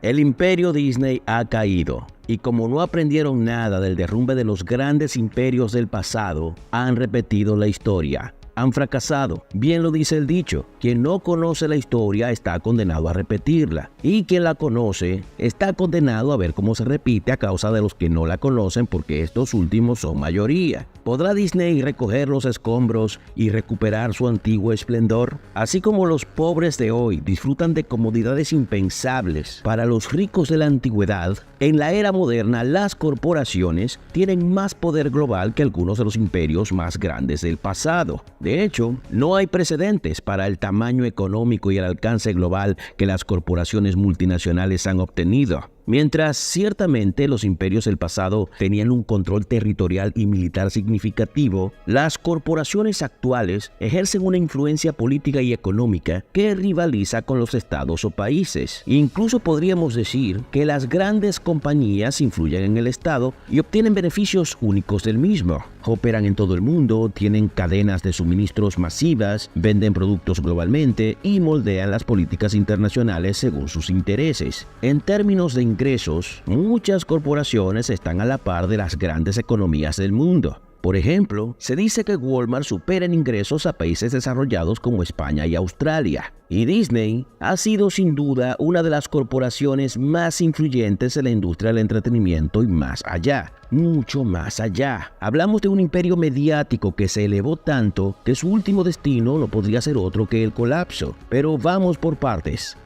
El imperio Disney ha caído, y como no aprendieron nada del derrumbe de los grandes imperios del pasado, han repetido la historia. Han fracasado. Bien lo dice el dicho, quien no conoce la historia está condenado a repetirla, y quien la conoce está condenado a ver cómo se repite a causa de los que no la conocen, porque estos últimos son mayoría. ¿Podrá Disney recoger los escombros y recuperar su antiguo esplendor? Así como los pobres de hoy disfrutan de comodidades impensables para los ricos de la antigüedad, en la era moderna las corporaciones tienen más poder global que algunos de los imperios más grandes del pasado. De hecho, no hay precedentes para el tamaño económico y el alcance global que las corporaciones multinacionales han obtenido. Mientras ciertamente los imperios del pasado tenían un control territorial y militar significativo, las corporaciones actuales ejercen una influencia política y económica que rivaliza con los estados o países. Incluso podríamos decir que las grandes compañías influyen en el estado y obtienen beneficios únicos del mismo. Operan en todo el mundo, tienen cadenas de suministros masivas, venden productos globalmente y moldean las políticas internacionales según sus intereses. En términos de ingresos, muchas corporaciones están a la par de las grandes economías del mundo. Por ejemplo, se dice que Walmart supera en ingresos a países desarrollados como España y Australia. Y Disney ha sido sin duda una de las corporaciones más influyentes en la industria del entretenimiento y más allá, mucho más allá. Hablamos de un imperio mediático que se elevó tanto que su último destino no podría ser otro que el colapso. Pero vamos por partes.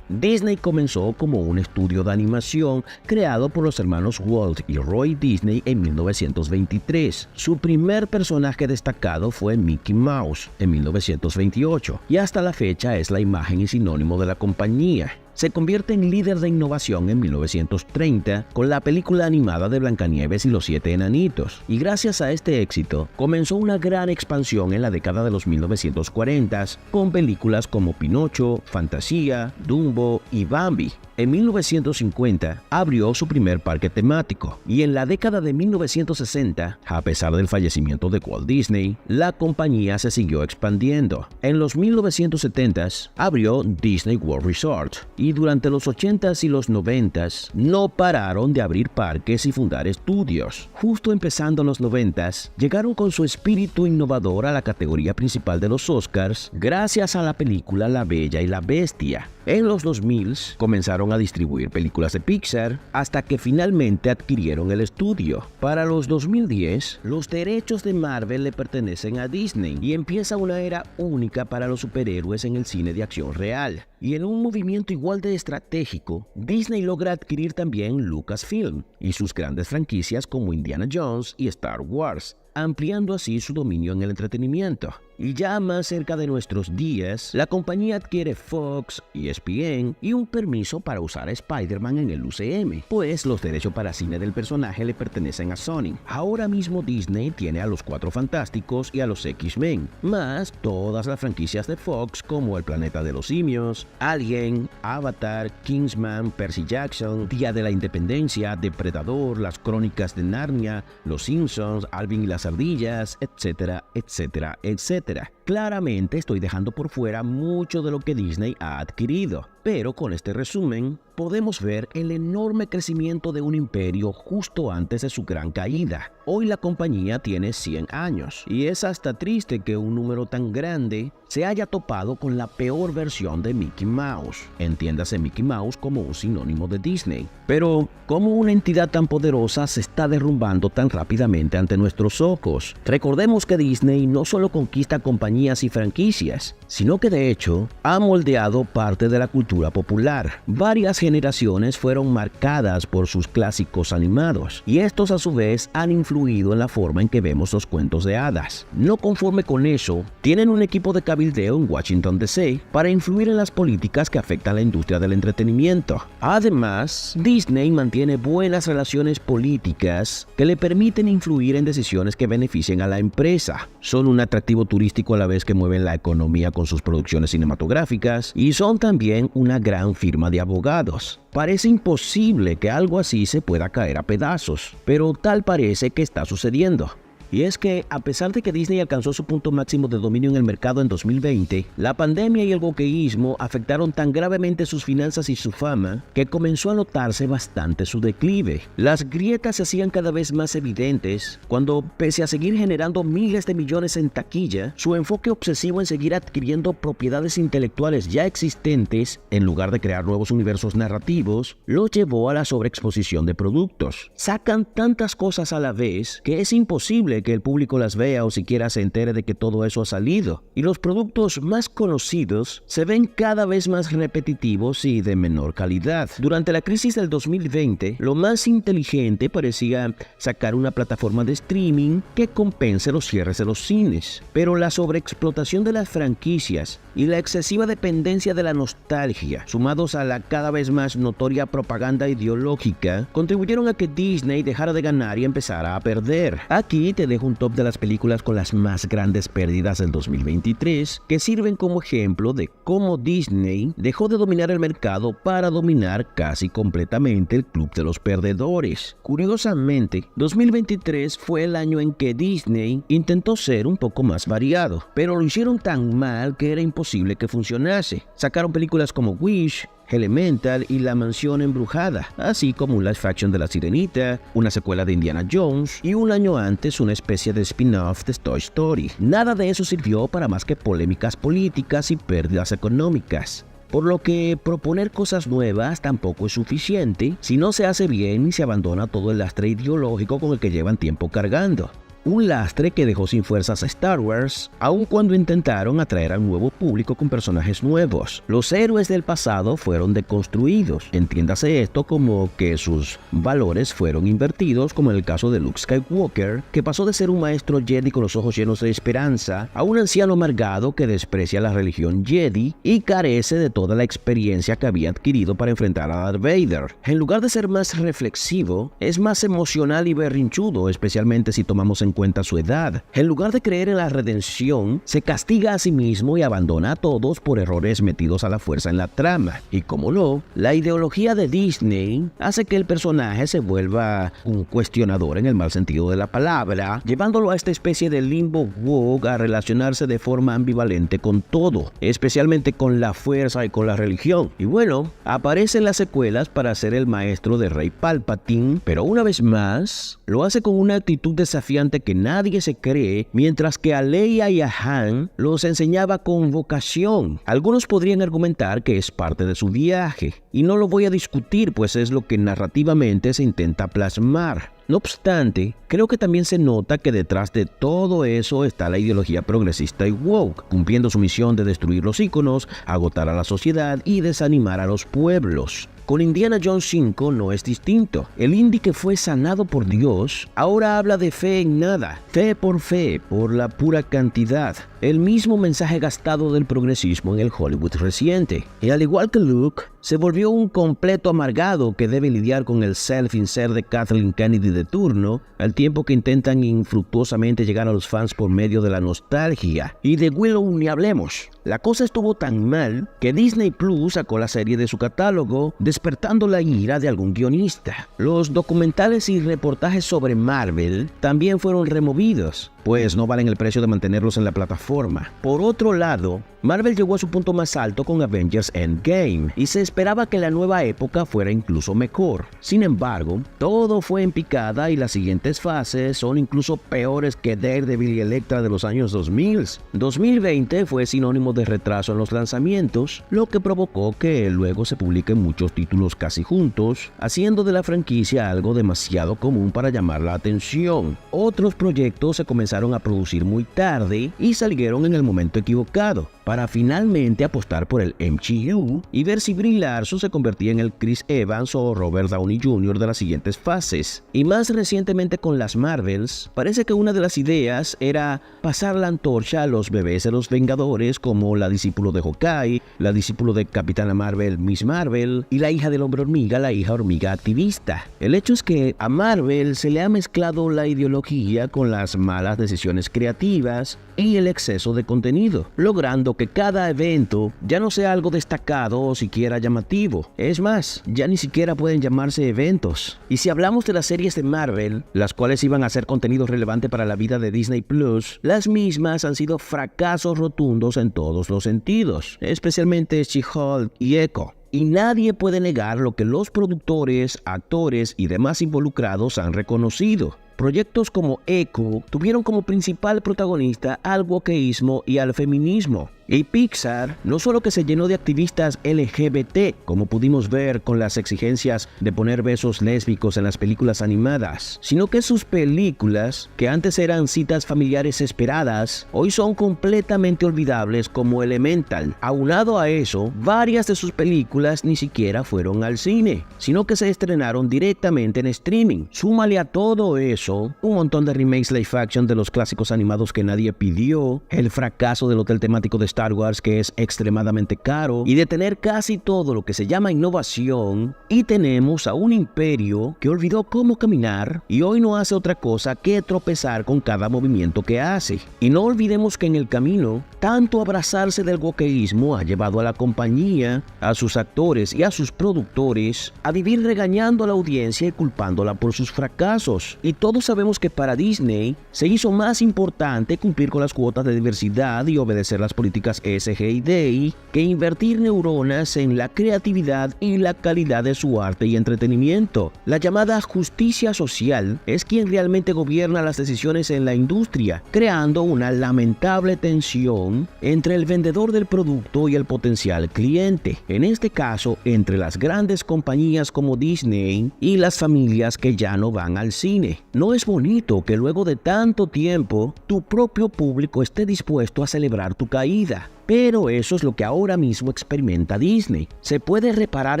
Disney comenzó como un estudio de animación creado por los hermanos Walt y Roy Disney en 1923. Su primer personaje destacado fue Mickey Mouse en 1928 y hasta la fecha es la imagen y sinónimo de la compañía. Se convierte en líder de innovación en 1930 con la película animada de Blancanieves y los 7 enanitos, y gracias a este éxito comenzó una gran expansión en la década de los 1940s con películas como Pinocho, Fantasía, Dumbo y Bambi. En 1950 abrió su primer parque temático y en la década de 1960, a pesar del fallecimiento de Walt Disney, la compañía se siguió expandiendo. En los 1970s abrió Disney World Resort y durante los 80s y los 90s no pararon de abrir parques y fundar estudios. Justo empezando en los 90s, llegaron con su espíritu innovador a la categoría principal de los Oscars gracias a la película La Bella y la Bestia. En los 2000s comenzaron a distribuir películas de Pixar hasta que finalmente adquirieron el estudio. Para los 2010, los derechos de Marvel le pertenecen a Disney y empieza una era única para los superhéroes en el cine de acción real. Y en un movimiento igual de estratégico, Disney logra adquirir también Lucasfilm y sus grandes franquicias como Indiana Jones y Star Wars, ampliando así su dominio en el entretenimiento. Y ya más cerca de nuestros días, la compañía adquiere Fox, ESPN y un permiso para usar a Spider-Man en el UCM, pues los derechos para cine del personaje le pertenecen a Sony. Ahora mismo Disney tiene a los Cuatro Fantásticos y a los X-Men, más todas las franquicias de Fox como El Planeta de los Simios, Alien, Avatar, Kingsman, Percy Jackson, Día de la Independencia, Depredador, Las Crónicas de Narnia, Los Simpsons, Alvin y las Ardillas, etcétera, etcétera, etcétera. Claramente estoy dejando por fuera mucho de lo que Disney ha adquirido, pero con este resumen podemos ver el enorme crecimiento de un imperio justo antes de su gran caída. Hoy la compañía tiene 100 años y es hasta triste que un número tan grande se haya topado con la peor versión de Mickey Mouse. Entiéndase Mickey Mouse como un sinónimo de Disney. Pero, ¿cómo una entidad tan poderosa se está derrumbando tan rápidamente ante nuestros ojos? Recordemos que Disney no solo conquista compañías y franquicias, sino que de hecho ha moldeado parte de la cultura popular. Varias generaciones fueron marcadas por sus clásicos animados, y estos a su vez han influido en la forma en que vemos los cuentos de hadas. No conforme con eso, tienen un equipo de cabildeo en Washington DC para influir en las políticas que afectan la industria del entretenimiento. Además, Disney mantiene buenas relaciones políticas que le permiten influir en decisiones que beneficien a la empresa. Son un atractivo turístico a la vez que mueven la economía con sus producciones cinematográficas y son también una gran firma de abogados. Parece imposible que algo así se pueda caer a pedazos, pero tal parece que está sucediendo. Y es que, a pesar de que Disney alcanzó su punto máximo de dominio en el mercado en 2020, la pandemia y el wokeísmo afectaron tan gravemente sus finanzas y su fama que comenzó a notarse bastante su declive. Las grietas se hacían cada vez más evidentes cuando, pese a seguir generando miles de millones en taquilla, su enfoque obsesivo en seguir adquiriendo propiedades intelectuales ya existentes, en lugar de crear nuevos universos narrativos, lo llevó a la sobreexposición de productos. Sacan tantas cosas a la vez que es imposible que el público las vea o siquiera se entere de que todo eso ha salido, y los productos más conocidos se ven cada vez más repetitivos y de menor calidad. Durante la crisis del 2020, lo más inteligente parecía sacar una plataforma de streaming que compense los cierres de los cines, pero la sobreexplotación de las franquicias y la excesiva dependencia de la nostalgia, sumados a la cada vez más notoria propaganda ideológica, contribuyeron a que Disney dejara de ganar y empezara a perder. Aquí te dejo un top de las películas con las más grandes pérdidas del 2023, que sirven como ejemplo de cómo Disney dejó de dominar el mercado para dominar casi completamente el club de los perdedores. Curiosamente, 2023 fue el año en que Disney intentó ser un poco más variado, pero lo hicieron tan mal que era imposible que funcionase. Sacaron películas como Wish, Elemental y La Mansión Embrujada, así como un live action de La Sirenita, una secuela de Indiana Jones y un año antes una especie de spin-off de Toy Story. Nada de eso sirvió para más que polémicas políticas y pérdidas económicas. Por lo que proponer cosas nuevas tampoco es suficiente si no se hace bien y se abandona todo el lastre ideológico con el que llevan tiempo cargando. Un lastre que dejó sin fuerzas a Star Wars, aun cuando intentaron atraer a un nuevo público con personajes nuevos. Los héroes del pasado fueron deconstruidos. Entiéndase esto como que sus valores fueron invertidos, como en el caso de Luke Skywalker, que pasó de ser un maestro Jedi con los ojos llenos de esperanza a un anciano amargado que desprecia la religión Jedi y carece de toda la experiencia que había adquirido para enfrentar a Darth Vader. En lugar de ser más reflexivo, es más emocional y berrinchudo, especialmente si tomamos en cuenta su edad. En lugar de creer en la redención, se castiga a sí mismo y abandona a todos por errores metidos a la fuerza en la trama. Y como no, la ideología de Disney hace que el personaje se vuelva un cuestionador en el mal sentido de la palabra, llevándolo a esta especie de limbo woke a relacionarse de forma ambivalente con todo, especialmente con la fuerza y con la religión. Y bueno, aparece en las secuelas para ser el maestro de Rey Palpatine, pero una vez más, lo hace con una actitud desafiante que nadie se cree, mientras que a Leia y a Han los enseñaba con vocación. Algunos podrían argumentar que es parte de su viaje, y no lo voy a discutir, pues es lo que narrativamente se intenta plasmar. No obstante, creo que también se nota que detrás de todo eso está la ideología progresista y woke, cumpliendo su misión de destruir los íconos, agotar a la sociedad y desanimar a los pueblos. Con Indiana Jones 5 no es distinto. El Indy que fue sanado por Dios ahora habla de fe en nada, fe, por la pura cantidad. El mismo mensaje gastado del progresismo en el Hollywood reciente. Y al igual que Luke, se volvió un completo amargado que debe lidiar con el self-insert de Kathleen Kennedy de turno, al tiempo que intentan infructuosamente llegar a los fans por medio de la nostalgia. Y de Willow ni hablemos. La cosa estuvo tan mal que Disney Plus sacó la serie de su catálogo, despertando la ira de algún guionista. Los documentales y reportajes sobre Marvel también fueron removidos, pues no valen el precio de mantenerlos en la plataforma. Por otro lado, Marvel llegó a su punto más alto con Avengers Endgame, y se esperaba que la nueva época fuera incluso mejor. Sin embargo, todo fue en picada y las siguientes fases son incluso peores que Daredevil y Elektra de los años 2000. 2020 fue sinónimo de retraso en los lanzamientos, lo que provocó que luego se publiquen muchos títulos casi juntos, haciendo de la franquicia algo demasiado común para llamar la atención. Otros proyectos se comenzaron a producir muy tarde y salieron en el momento equivocado, para finalmente apostar por el MCU y ver si Brie Larson se convertía en el Chris Evans o Robert Downey Jr. de las siguientes fases. Y más recientemente con las Marvels, parece que una de las ideas era pasar la antorcha a los bebés de los Vengadores, como la discípulo de Hawkeye, la discípulo de Capitana Marvel, Miss Marvel, y la hija del hombre hormiga, la hija hormiga activista. El hecho es que a Marvel se le ha mezclado la ideología con las malas decisiones creativas y el exceso de contenido, logrando que cada evento ya no sea algo destacado o siquiera llamativo. Es más, ya ni siquiera pueden llamarse eventos. Y si hablamos de las series de Marvel, las cuales iban a ser contenido relevante para la vida de Disney Plus, las mismas han sido fracasos rotundos en todos los sentidos, especialmente She-Hulk y Echo. Y nadie puede negar lo que los productores, actores y demás involucrados han reconocido. Proyectos como Echo tuvieron como principal protagonista al wokeísmo y al feminismo. Y Pixar no solo que se llenó de activistas LGBT, como pudimos ver con las exigencias de poner besos lésbicos en las películas animadas, sino que sus películas, que antes eran citas familiares esperadas, hoy son completamente olvidables como Elemental. Aunado a eso, varias de sus películas ni siquiera fueron al cine, sino que se estrenaron directamente en streaming. Súmale a todo eso un montón de remakes live action de los clásicos animados que nadie pidió, el fracaso del hotel temático de Star Wars, que es extremadamente caro, y de tener casi todo lo que se llama innovación, y tenemos a un imperio que olvidó cómo caminar y hoy no hace otra cosa que tropezar con cada movimiento que hace. Y no olvidemos que en el camino, tanto abrazarse del wokeísmo ha llevado a la compañía, a sus actores y a sus productores a vivir regañando a la audiencia y culpándola por sus fracasos. Y todos sabemos que para Disney se hizo más importante cumplir con las cuotas de diversidad y obedecer las políticas SG&DI que invertir neuronas en la creatividad y la calidad de su arte y entretenimiento. La llamada justicia social es quien realmente gobierna las decisiones en la industria, creando una lamentable tensión entre el vendedor del producto y el potencial cliente. En este caso, entre las grandes compañías como Disney y las familias que ya no van al cine. No es bonito que luego de tanto tiempo tu propio público esté dispuesto a celebrar tu caída. Pero eso es lo que ahora mismo experimenta Disney. ¿Se puede reparar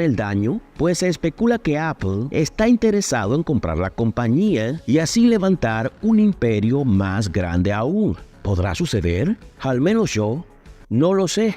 el daño? Pues se especula que Apple está interesado en comprar la compañía y así levantar un imperio más grande aún. ¿Podrá suceder? Al menos yo no lo sé.